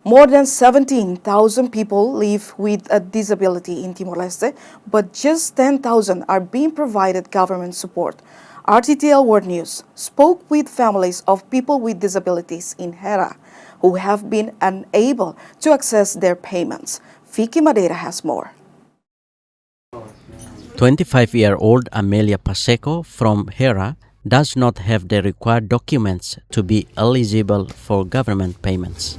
More than 17,000 people live with a disability in Timor-Leste, but just 10,000 are being provided government support. RTTL World News spoke with families of people with disabilities in Hera who have been unable to access their payments. Vicky Madeira has more. 25-year-old Amelia Paseco from Hera does not have the required documents to be eligible for government payments.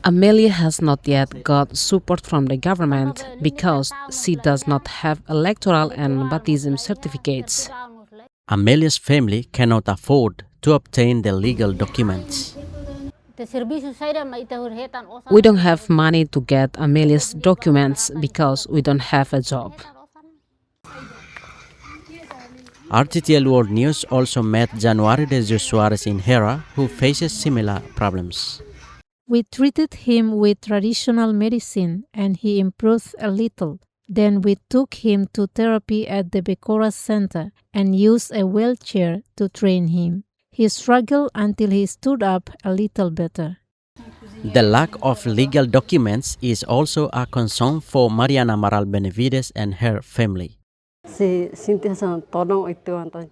Amelia has not yet got support from the government because she does not have electoral and baptism certificates. Amelia's family cannot afford to obtain the legal documents. We don't have money to get Amelia's documents because we don't have a job. RTTL World News also met January de Suarez in Hera, who faces similar problems. We treated him with traditional medicine and he improved a little. Then we took him to therapy at the Becora Center and used a wheelchair to train him. He struggled until he stood up a little better. The lack of legal documents is also a concern for Mariana Maral Benavides and her family.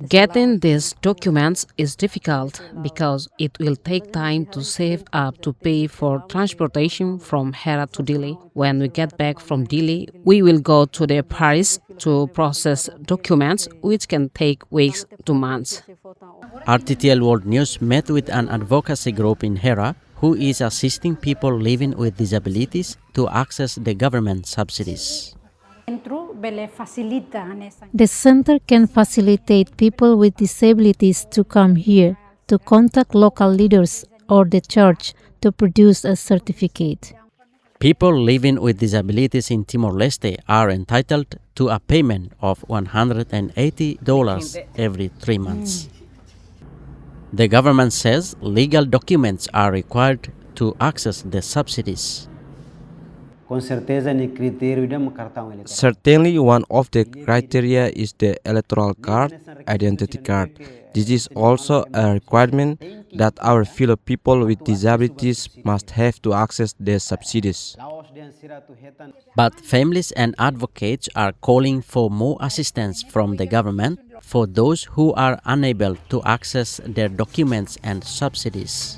Getting these documents is difficult because it will take time to save up to pay for transportation from Hera to Dili. When we get back from Dili, we will go to the Paris to process documents, which can take weeks to months. RTTL World News met with an advocacy group in Hera who is assisting people living with disabilities to access the government subsidies. The center can facilitate people with disabilities to come here, to contact local leaders or the church to produce a certificate. People living with disabilities in Timor-Leste are entitled to a payment of $180 every 3 months. The government says legal documents are required to access the subsidies. Certainly, one of the criteria is the electoral card, identity card. This is also a requirement that our fellow people with disabilities must have to access the subsidies. But families and advocates are calling for more assistance from the government for those who are unable to access their documents and subsidies.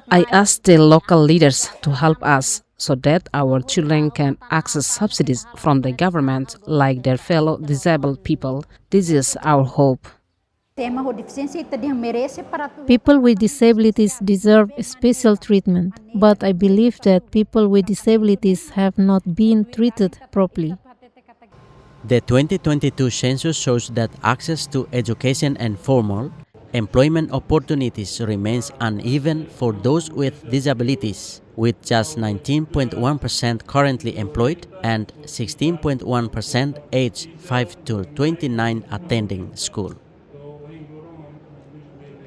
I asked the local leaders to help us so that our children can access subsidies from the government like their fellow disabled people. This is our hope. People with disabilities deserve special treatment, but I believe that people with disabilities have not been treated properly. The 2022 census shows that access to education and formal employment opportunities remains uneven for those with disabilities, with just 19.1% currently employed and 16.1% aged 5 to 29 attending school.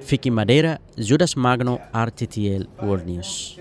Vicky Madeira, Judas Magno, RTTL World News.